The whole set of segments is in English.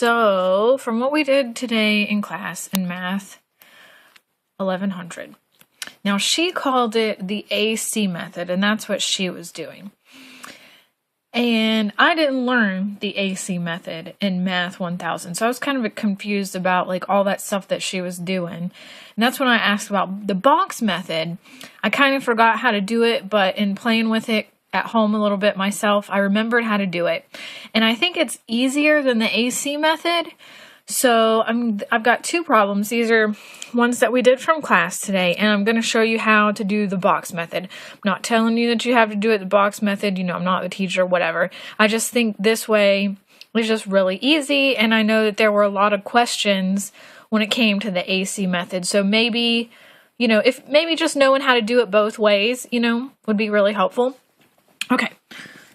so from what we did today in class in math 1100, now she called it the AC method, and that's what she was doing. And I didn't learn the AC method in math 1000, so I was kind of confused about like all that stuff that she was doing. And that's when I asked about the box method. I kind of forgot how to do it, but in playing with it at home a little bit myself, I remembered how to do it. And I think it's easier than the AC method. So I've got two problems. These are ones that we did from class today, and I'm going to show you how to do the box method. I'm not telling you that you have to do it the box method. You know, I'm not the teacher, whatever. I just think this way is just really easy, and I know that there were a lot of questions when it came to the AC method. So maybe, you know, if maybe just knowing how to do it both ways, you know, would be really helpful. Okay,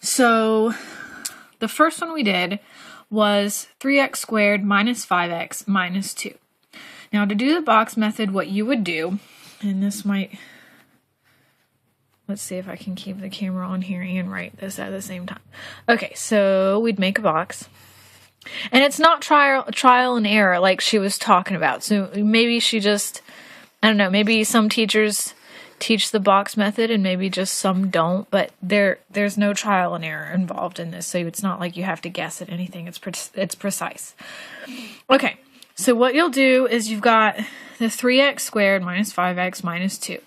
so the first one we did was 3x squared minus 5x minus 2. Now, to do the box method, what you would do, and this might, let's see if I can keep the camera on here and write this at the same time. Okay, so we'd make a box. And it's not trial and error like she was talking about. So maybe she just, I don't know, maybe some teachers teach the box method and maybe just some don't, but there's no trial and error involved in this, so it's not like you have to guess at anything. It's precise. Okay, so what you'll do is you've got the 3x squared minus 5x minus 2.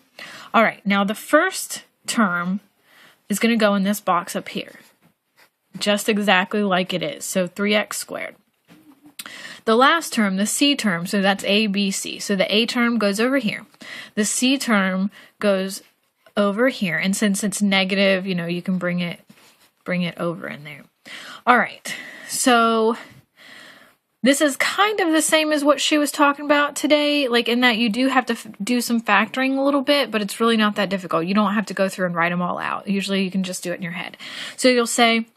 All right, now the first term is going to go in this box up here, just exactly like it is, so 3x squared. The last term, the C term, so that's A, B, C. So the A term goes over here. The C term goes over here. And since it's negative, you know, you can bring it over in there. All right. So this is kind of the same as what she was talking about today, like in that you do have to do some factoring a little bit, but it's really not that difficult. You don't have to go through and write them all out. Usually you can just do it in your head. So you'll say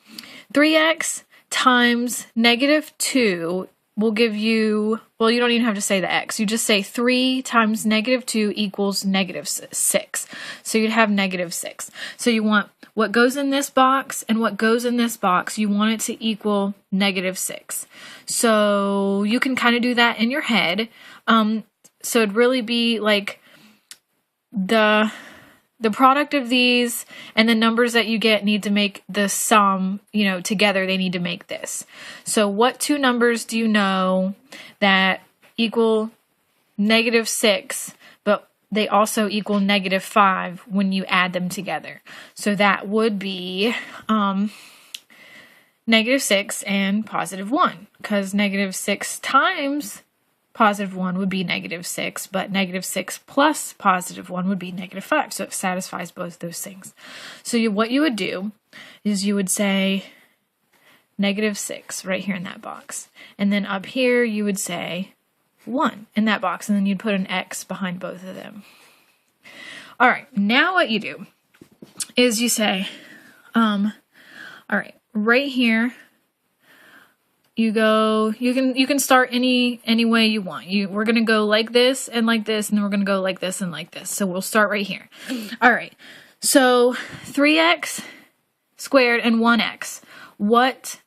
3x times negative 2 will give you, well, you don't even have to say the x. You just say 3 times negative 2 equals negative 6. So you'd have negative 6. So you want what goes in this box and what goes in this box, you want it to equal negative 6. So you can kind of do that in your head. So it'd really be like the product of these and the numbers that you get need to make the sum, you know, together they need to make this. So what two numbers do you know that equal negative 6, but they also equal negative 5 when you add them together? So that would be negative 6 and positive 1, because negative 6 times positive 1 would be negative 6, but negative 6 plus positive 1 would be negative 5. So it satisfies both those things. So what you would do is you would say negative 6 right here in that box. And then up here you would say 1 in that box, and then you'd put an X behind both of them. All right, now what you do is you say, all right, right here, you can start any way you want. We're going to go like this, and then we're going to go like this and like this. So we'll start right here. All right. So 3x squared and 1x. What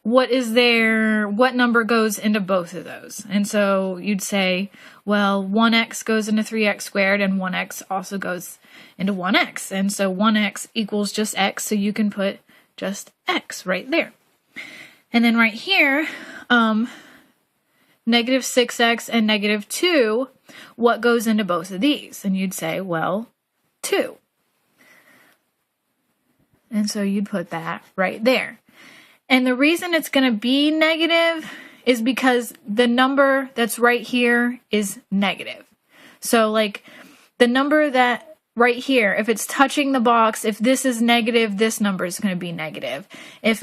is there? What number goes into both of those? And so you'd say, well, 1x goes into 3x squared, and 1x also goes into 1x. And so 1x equals just x, so you can put just x right there. And then right here, negative 6x and negative 2, what goes into both of these? And you'd say, well, 2. And so you'd put that right there. And the reason it's going to be negative is because the number that's right here is negative. So like the number that right here, if it's touching the box, if this is negative, this number is going to be negative. If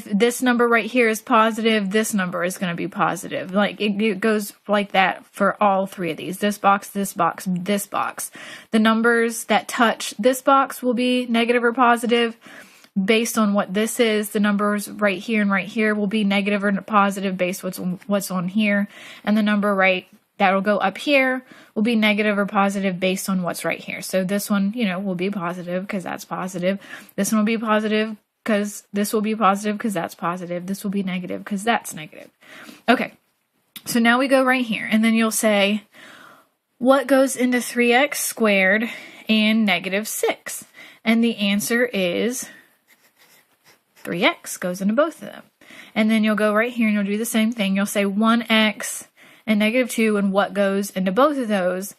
this number right here is positive, this number is going to be positive. Like it goes like that for all three of these. This box, this box, this box. The numbers that touch this box will be negative or positive based on what this is. The numbers right here and right here will be negative or positive based on what's on here. And the number right that will go up here will be negative or positive based on what's right here. So this one, you know, will be positive because that's positive. This one will be positive because this will be positive because that's positive. This will be negative because that's negative. Okay, so now we go right here, and then you'll say, what goes into 3x squared and negative 6? And the answer is 3x goes into both of them. And then you'll go right here and you'll do the same thing. You'll say 1x and negative 2, and what goes into both of those?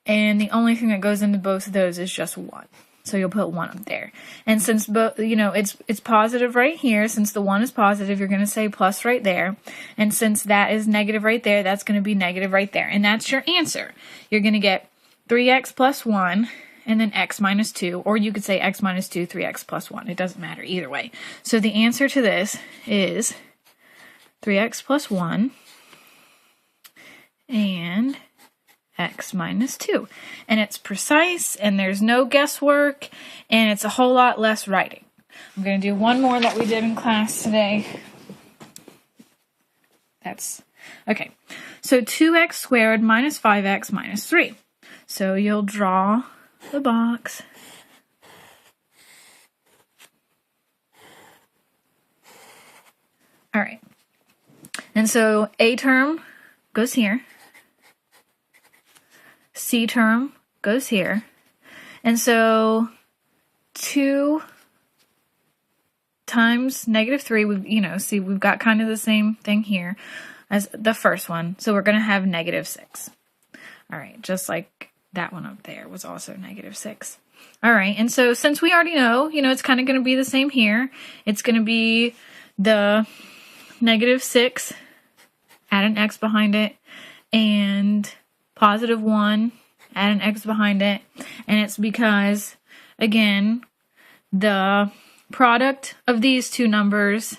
And the only thing that goes into both of those is just 1. So you'll put 1 up there. And since both, it's positive right here, since the 1 is positive, you're going to say plus right there. And since that is negative right there, that's going to be negative right there. And that's your answer. You're going to get 3x plus 1 and then x minus 2, or you could say x minus 2, 3x plus 1. It doesn't matter either way. So the answer to this is 3x plus 1 and x minus 2. And it's precise, and there's no guesswork, and it's a whole lot less writing. I'm going to do one more that we did in class today. Okay. So 2x squared minus 5x minus 3. So you'll draw the box. All right. And so A term goes here. C term goes here. And so 2 times negative 3, we've got kind of the same thing here as the first one. So we're going to have negative 6. All right, just like that one up there was also negative 6. All right, and so since we already know, it's kind of going to be the same here. It's going to be the negative 6, add an x behind it, and positive 1, add an x behind it. And it's because, again, the product of these two numbers,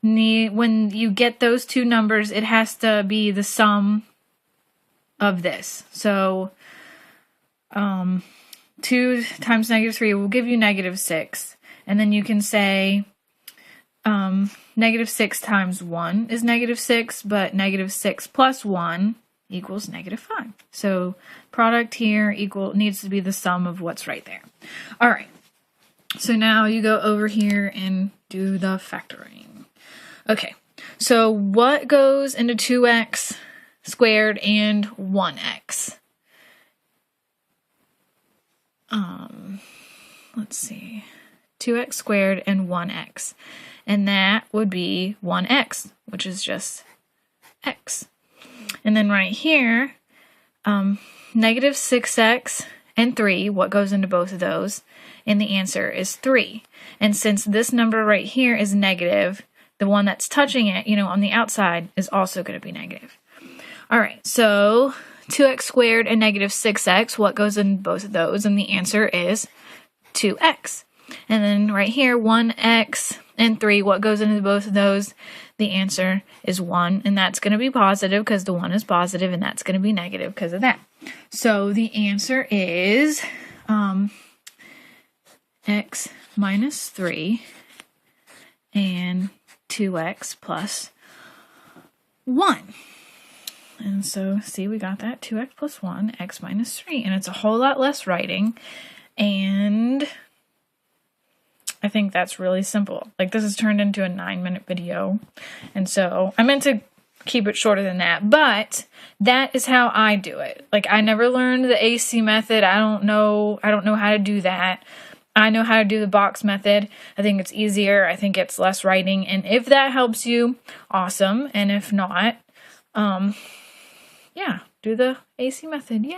when you get those two numbers, it has to be the sum of this. So 2 times negative 3 will give you negative 6. And then you can say negative 6 times 1 is negative 6, but negative 6 plus 1 equals negative 5. So product here needs to be the sum of what's right there. All right. So now you go over here and do the factoring. Okay. So what goes into 2x squared and 1x? Let's see. 2x squared and 1x. And that would be 1x, which is just x. And then right here, negative 6x and 3, what goes into both of those? And the answer is 3. And since this number right here is negative, the one that's touching it, on the outside is also going to be negative. All right, so 2x squared and negative 6x, what goes in both of those? And the answer is 2x. And then right here, 1x and 3, what goes into both of those? The answer is 1, and that's going to be positive because the 1 is positive, and that's going to be negative because of that. So the answer is x minus 3 and 2x plus 1. And so, see, we got that, 2x plus 1, x minus 3. And it's a whole lot less writing, and I think that's really simple. Like, this is turned into a 9-minute video, and so I meant to keep it shorter than that, but that is how I do it. Like, I never learned the AC method. I don't know how to do that. I know how to do the box method. I think it's easier. I think it's less writing, and if that helps you, awesome. And if not, yeah, do the AC method. Yay!